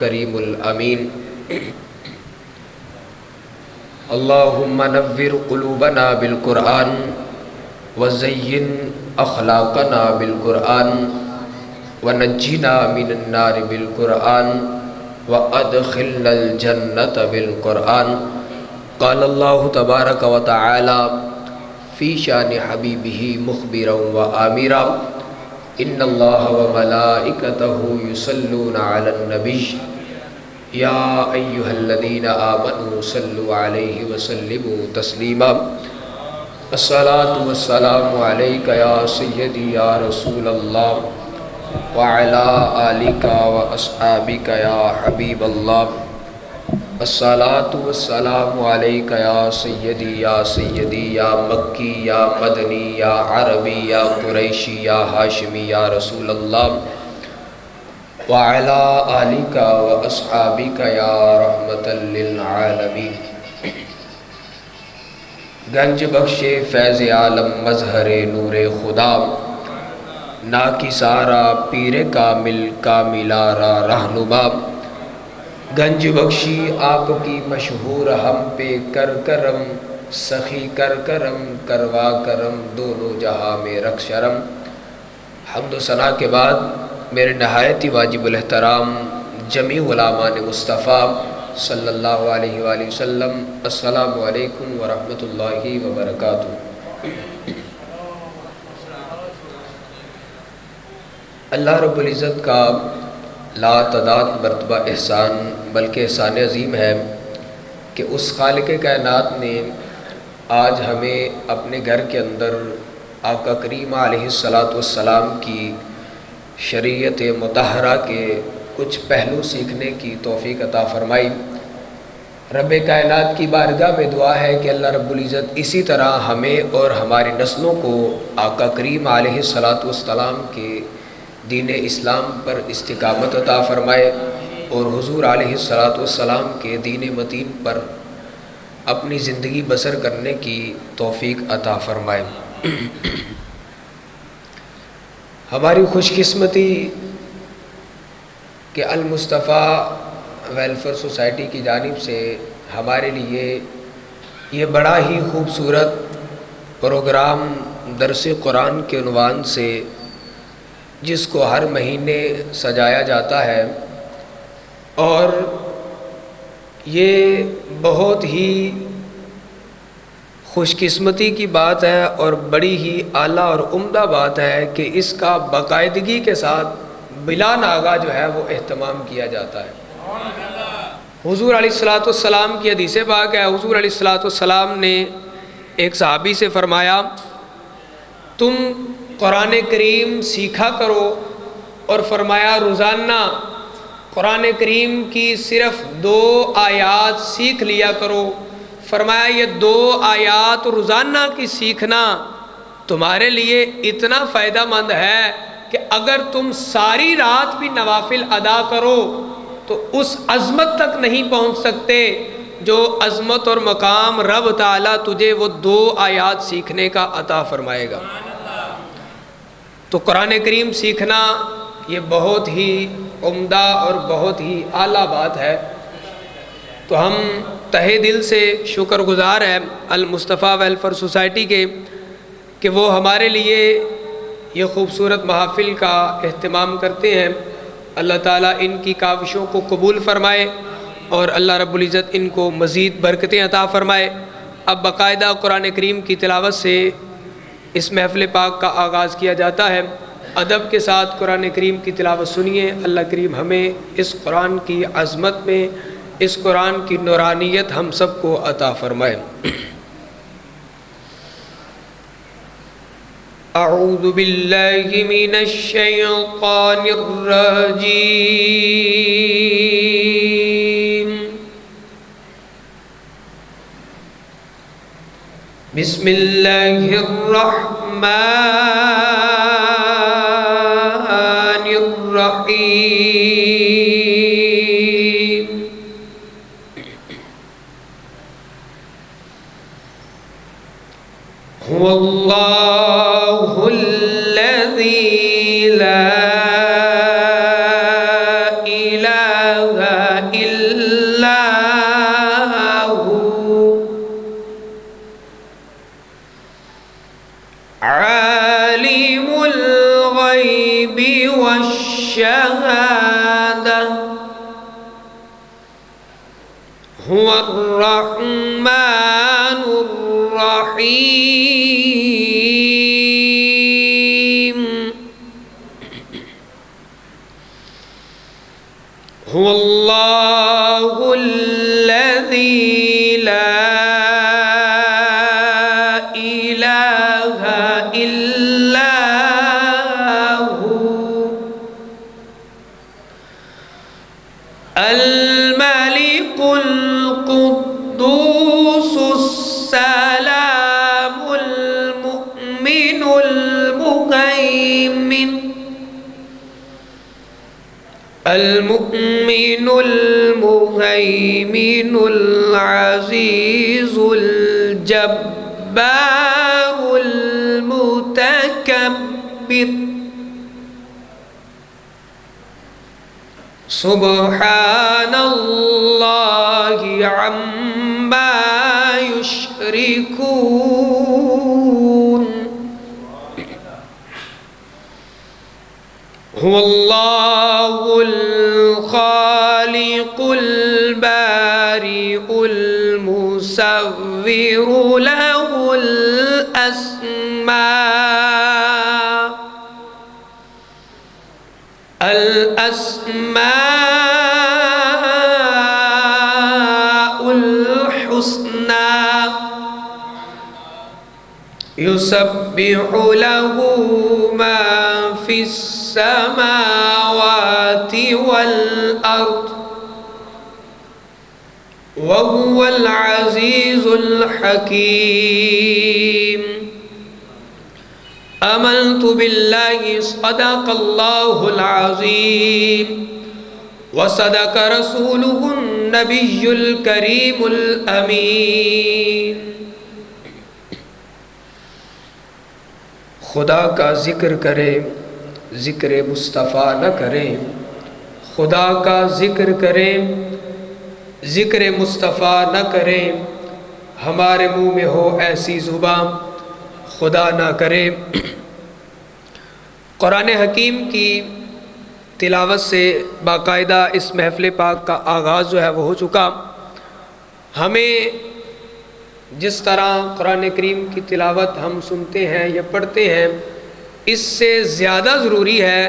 کریم الامین اللہم نور قلوبنا بالقرآن وزین اخلاقنا بالقرآن ونجنا من النار بالقرآن وادخلنا الجنت بالقرآن قال اللہ تبارک و تعالی فی شان حبیبہ مخبرا وآمرا ان اللہ وملائکتہ یصلون علی النبی یا ایہا الذین آمنوا صلوا علیہ وسلموا تسلیما الصلاة والسلام علیک یا سیدی یا رسول اللہ وعلی آلک واصحابک یا حبیب اللہ الصلاة والسلام علیک یا سیدی یا مکی یا مدنی یا عربی یا قریشی یا ہاشمی یا رسول اللہ وعلی آلک واصحابک یا رحمتا للعالمین۔ گنج بخش فیض عالم مظہر نور خدا نا کی سارا پیر کامل کاملارا رہنما گنج بخشی آپ کی مشہور ہم پہ کر کرم سخی کر کرم کروا کرم دونوں جہاں میں رکھ شرم۔ حمد و ثنا کے بعد میرے نہایت ہی واجب الاحترام جمیع غلامان مصطفیٰ صلی اللہ علیہ وآلہ وسلم، السلام علیکم ورحمۃ اللہ وبرکاتہ۔ اللہ رب العزت کا لا تعداد مرتبہ احسان بلکہ احسان عظیم ہے کہ اس خالق کائنات نے آج ہمیں اپنے گھر کے اندر آقا کریم علیہ السلام کی شریعت مطہرہ کے کچھ پہلو سیکھنے کی توفیق عطا فرمائی۔ رب کائنات کی بارگاہ میں دعا ہے کہ اللہ رب العزت اسی طرح ہمیں اور ہماری نسلوں کو آقا کریم علیہ السلام کے دین اسلام پر استقامت عطا فرمائے اور حضور علیہ السلام کے دین متین پر اپنی زندگی بسر کرنے کی توفیق عطا فرمائے۔ ہماری خوش قسمتی کہ المصطفیٰ ویلفیئر سوسائٹی کی جانب سے ہمارے لیے یہ بڑا ہی خوبصورت پروگرام درس قرآن کے عنوان سے جس کو ہر مہینے سجایا جاتا ہے، اور یہ بہت ہی خوش قسمتی کی بات ہے اور بڑی ہی اعلیٰ اور عمدہ بات ہے کہ اس کا باقاعدگی کے ساتھ بلا ناغہ جو ہے وہ اہتمام کیا جاتا ہے۔ حضور علیہ السلام کی حدیث پاک ہے، حضور علیہ السلام نے ایک صحابی سے فرمایا تم قرآن کریم سیکھا کرو، اور فرمایا روزانہ قرآن کریم کی صرف 2 آیات سیکھ لیا کرو۔ فرمایا یہ 2 آیات روزانہ کی سیکھنا تمہارے لیے اتنا فائدہ مند ہے کہ اگر تم ساری رات بھی نوافل ادا کرو تو اس عظمت تک نہیں پہنچ سکتے جو عظمت اور مقام رب تعالیٰ تجھے وہ 2 آیات سیکھنے کا عطا فرمائے گا۔ تو قرآن کریم سیکھنا یہ بہت ہی عمدہ اور بہت ہی اعلیٰ بات ہے۔ تو ہم تہہ دل سے شکر گزار ہیں المصطفیٰ ویلفیئر سوسائٹی کے کہ وہ ہمارے لیے یہ خوبصورت محافل کا اہتمام کرتے ہیں۔ اللہ تعالیٰ ان کی کاوشوں کو قبول فرمائے اور اللہ رب العزت ان کو مزید برکتیں عطا فرمائے۔ اب باقاعدہ قرآن کریم کی تلاوت سے اس محفل پاک کا آغاز کیا جاتا ہے۔ ادب کے ساتھ قرآن کریم کی تلاوت سنیے۔ اللہ کریم ہمیں اس قرآن کی عظمت میں اس قرآن کی نورانیت ہم سب کو عطا فرمائے۔ اعوذ باللہ من الشیطان الرجیم، بسم اللہ الرحمن الرحیم۔ هو اللہ الذی لا الہ إلا هو عالم الغيب والشهادة هو الرحمن الرحيم هو الله الذي لا إله إلا هو الملك القدوس السلام المؤمن المهيمن العزيز الجبار المتكبر سبحان الله عما يشركون هو الله الخالق البارئ المصور له الأسماء الحسنى يسبح له ما في السماوات والأرض وهو العزيز الحكيم آمنت بالله صدق الله العظيم وصدق رسوله النبي الكريم الأمين خدا کا ذکر کریں ذکر مصطفیٰ نہ کریں خدا کا ذکر کریں ذکر مصطفیٰ نہ کریں ہمارے منہ میں ہو ایسی زبان خدا نہ کرے قرآن حکیم کی تلاوت سے باقاعدہ اس محفل پاک کا آغاز جو ہے وہ ہو چکا ہمیں جس طرح قرآن کریم کی تلاوت ہم سنتے ہیں یا پڑھتے ہیں اس سے زیادہ ضروری ہے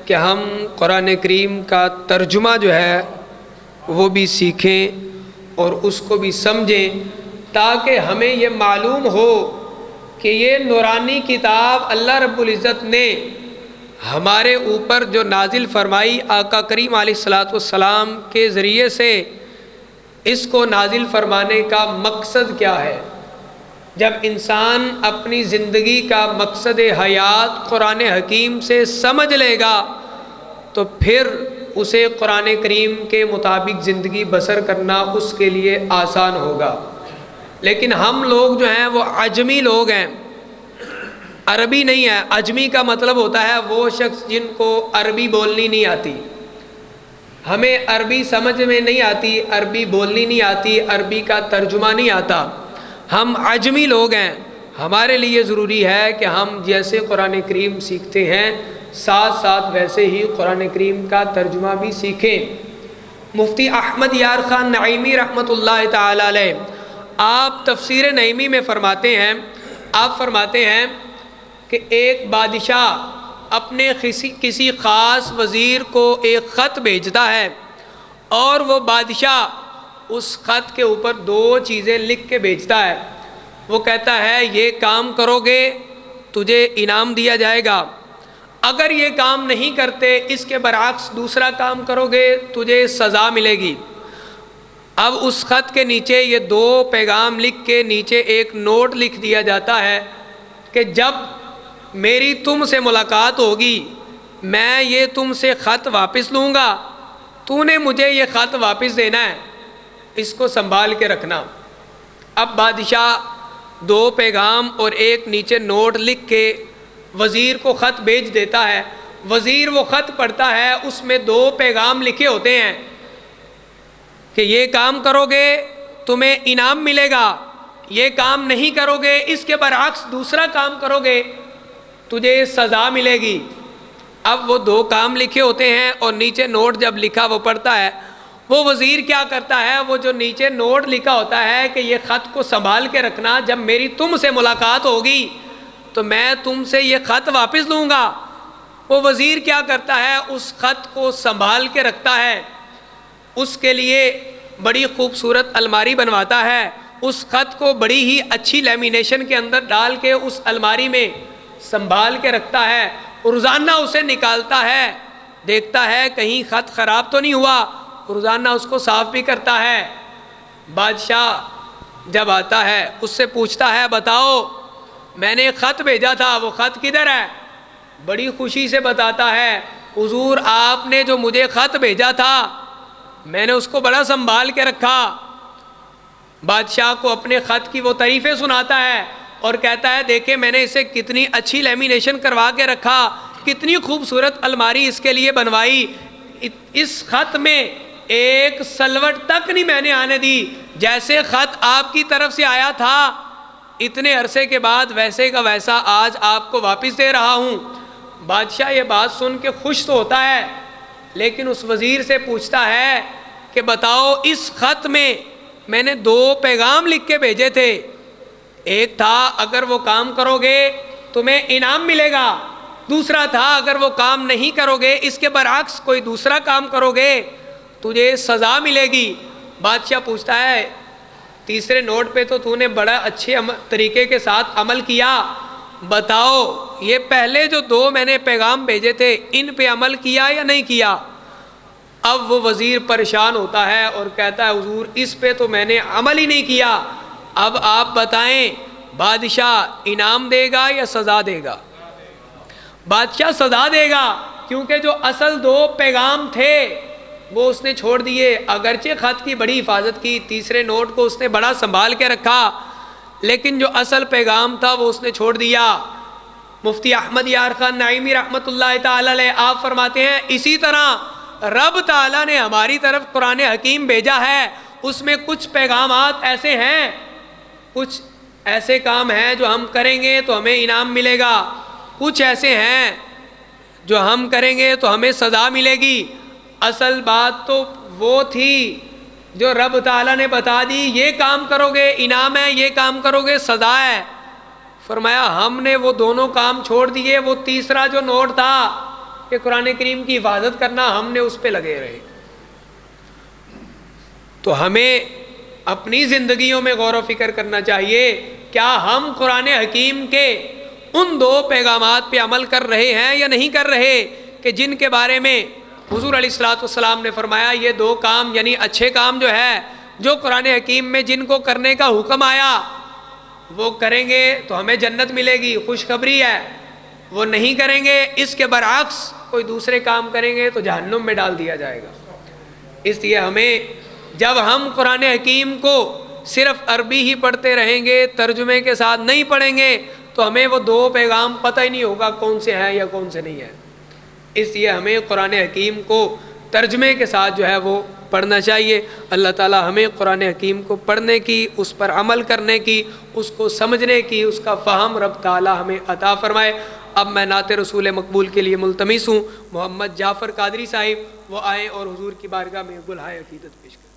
کہ ہم قرآن کریم کا ترجمہ جو ہے وہ بھی سیکھیں اور اس کو بھی سمجھیں تاکہ ہمیں یہ معلوم ہو کہ یہ نورانی کتاب اللہ رب العزت نے ہمارے اوپر جو نازل فرمائی آقا کریم علیہ السلام کے ذریعے سے اس کو نازل فرمانے کا مقصد کیا ہے۔ جب انسان اپنی زندگی کا مقصد حیات قرآن حکیم سے سمجھ لے گا تو پھر اسے قرآن کریم کے مطابق زندگی بسر کرنا اس کے لیے آسان ہوگا۔ لیکن ہم لوگ جو ہیں وہ عجمی لوگ ہیں، عربی نہیں ہے۔ عجمی کا مطلب ہوتا ہے وہ شخص جن کو عربی بولنی نہیں آتی۔ ہمیں عربی سمجھ میں نہیں آتی، عربی بولنی نہیں آتی، عربی کا ترجمہ نہیں آتا، ہم عجمی لوگ ہیں۔ ہمارے لیے ضروری ہے کہ ہم جیسے قرآن کریم سیکھتے ہیں ساتھ ساتھ ویسے ہی قرآن کریم کا ترجمہ بھی سیکھیں۔ مفتی احمد یار خان نعیمی رحمۃ اللہ تعالی علیہ آپ تفسیر نعیمی میں فرماتے ہیں کہ ایک بادشاہ اپنے کسی خاص وزیر کو ایک خط بھیجتا ہے اور وہ بادشاہ اس خط کے اوپر 2 چیزیں لکھ کے بھیجتا ہے۔ وہ کہتا ہے یہ کام کرو گے تجھے انعام دیا جائے گا، اگر یہ کام نہیں کرتے اس کے برعکس دوسرا کام کرو گے تجھے سزا ملے گی۔ اب اس خط کے نیچے یہ 2 پیغام لکھ کے نیچے ایک نوٹ لکھ دیا جاتا ہے کہ جب میری تم سے ملاقات ہوگی میں یہ تم سے خط واپس لوں گا، تو نے مجھے یہ خط واپس دینا ہے، اس کو سنبھال کے رکھنا۔ اب بادشاہ 2 پیغام اور ایک نیچے نوٹ لکھ کے وزیر کو خط بھیج دیتا ہے۔ وزیر وہ خط پڑھتا ہے، اس میں 2 پیغام لکھے ہوتے ہیں، کہ یہ کام کرو گے تمہیں انعام ملے گا، یہ کام نہیں کرو گے اس کے برعکس دوسرا کام کرو گے تجھے سزا ملے گی۔ اب وہ دو کام لکھے ہوتے ہیں اور نیچے نوٹ جب لکھا وہ پڑھتا ہے، وہ وزیر کیا کرتا ہے، وہ جو نیچے نوٹ لکھا ہوتا ہے کہ یہ خط کو سنبھال کے رکھنا، جب میری تم سے ملاقات ہوگی تو میں تم سے یہ خط واپس لوں گا، وہ وزیر کیا کرتا ہے، اس خط کو سنبھال کے رکھتا ہے، اس کے لیے بڑی خوبصورت الماری بنواتا ہے، اس خط کو بڑی ہی اچھی لیمینیشن کے اندر ڈال کے اس الماری میں سنبھال کے رکھتا ہے، روزانہ اسے نکالتا ہے، دیکھتا ہے کہیں خط خراب تو نہیں ہوا، روزانہ اس کو صاف بھی کرتا ہے۔ بادشاہ جب آتا ہے اس سے پوچھتا ہے بتاؤ میں نے ایک خط بھیجا تھا، وہ خط کدھر ہے؟ بڑی خوشی سے بتاتا ہے حضور آپ نے جو مجھے خط بھیجا تھا میں نے اس کو بڑا سنبھال کے رکھا۔ بادشاہ کو اپنے خط کی وہ تعریفیں سناتا ہے اور کہتا ہے دیکھیں میں نے اسے کتنی اچھی لیمینیشن کروا کے رکھا، کتنی خوبصورت الماری اس کے لیے بنوائی، اس خط میں ایک سلوٹ تک نہیں میں نے آنے دی، جیسے خط آپ کی طرف سے آیا تھا اتنے عرصے کے بعد ویسے کا ویسا آج آپ کو واپس دے رہا ہوں۔ بادشاہ یہ بات سن کے خوش تو ہوتا ہے لیکن اس وزیر سے پوچھتا ہے کہ بتاؤ اس خط میں نے دو پیغام لکھ کے بھیجے تھے، ایک تھا اگر وہ کام کرو گے تمہیں انعام ملے گا، دوسرا تھا اگر وہ کام نہیں کرو گے اس کے برعکس کوئی دوسرا کام کرو گے تجھے سزا ملے گی۔ بادشاہ پوچھتا ہے تیسرے نوٹ پہ تو نے بڑا اچھے طریقے کے ساتھ عمل کیا، بتاؤ یہ پہلے جو دو میں نے پیغام بھیجے تھے ان پہ عمل کیا یا نہیں کیا؟ اب وہ وزیر پریشان ہوتا ہے اور کہتا ہے حضور اس پہ تو میں نے عمل ہی نہیں کیا، اب آپ بتائیں بادشاہ انعام دے گا یا سزا دے گا؟ بادشاہ سزا دے گا، کیونکہ جو اصل دو پیغام تھے وہ اس نے چھوڑ دیے، اگرچہ خط کی بڑی حفاظت کی، تیسرے نوٹ کو اس نے بڑا سنبھال کے رکھا، لیکن جو اصل پیغام تھا وہ اس نے چھوڑ دیا۔ مفتی احمد یار خان نعیمی رحمۃ اللہ تعالی علیہ آپ فرماتے ہیں اسی طرح رب تعالیٰ نے ہماری طرف قرآن حکیم بھیجا ہے، اس میں کچھ پیغامات ایسے ہیں، کچھ ایسے کام ہیں جو ہم کریں گے تو ہمیں انعام ملے گا، کچھ ایسے ہیں جو ہم کریں گے تو ہمیں سزا ملے گی۔ اصل بات تو وہ تھی جو رب تعالیٰ نے بتا دی یہ کام کرو گے انعام ہے، یہ کام کرو گے سزا ہے۔ فرمایا ہم نے وہ دونوں کام چھوڑ دیے، وہ تیسرا جو نوٹ تھا کہ قرآن کریم کی حفاظت کرنا ہم نے اس پہ لگے رہے۔ تو ہمیں اپنی زندگیوں میں غور و فکر کرنا چاہیے، کیا ہم قرآن حکیم کے ان دو پیغامات پہ عمل کر رہے ہیں یا نہیں کر رہے کہ جن کے بارے میں حضور علیہ الصلوۃ والسلام نے فرمایا یہ دو کام یعنی اچھے کام جو ہے جو قرآن حکیم میں جن کو کرنے کا حکم آیا وہ کریں گے تو ہمیں جنت ملے گی، خوشخبری ہے، وہ نہیں کریں گے اس کے برعکس کوئی دوسرے کام کریں گے تو جہنم میں ڈال دیا جائے گا۔ اس لیے ہمیں جب ہم قرآن حکیم کو صرف عربی ہی پڑھتے رہیں گے ترجمے کے ساتھ نہیں پڑھیں گے تو ہمیں وہ دو پیغام پتہ ہی نہیں ہوگا کون سے ہیں یا کون سے نہیں ہیں۔ اس لیے ہمیں قرآن حکیم کو ترجمے کے ساتھ جو ہے وہ پڑھنا چاہیے۔ اللہ تعالی ہمیں قرآن حکیم کو پڑھنے کی، اس پر عمل کرنے کی، اس کو سمجھنے کی، اس کا فہم رب تعالی ہمیں عطا فرمائے۔ اب میں نعت رسول مقبول کے لیے ملتمس ہوں محمد جعفر قادری صاحب وہ آئیں اور حضور کی بارگاہ میں گلہائے عقیدت پیش کریں۔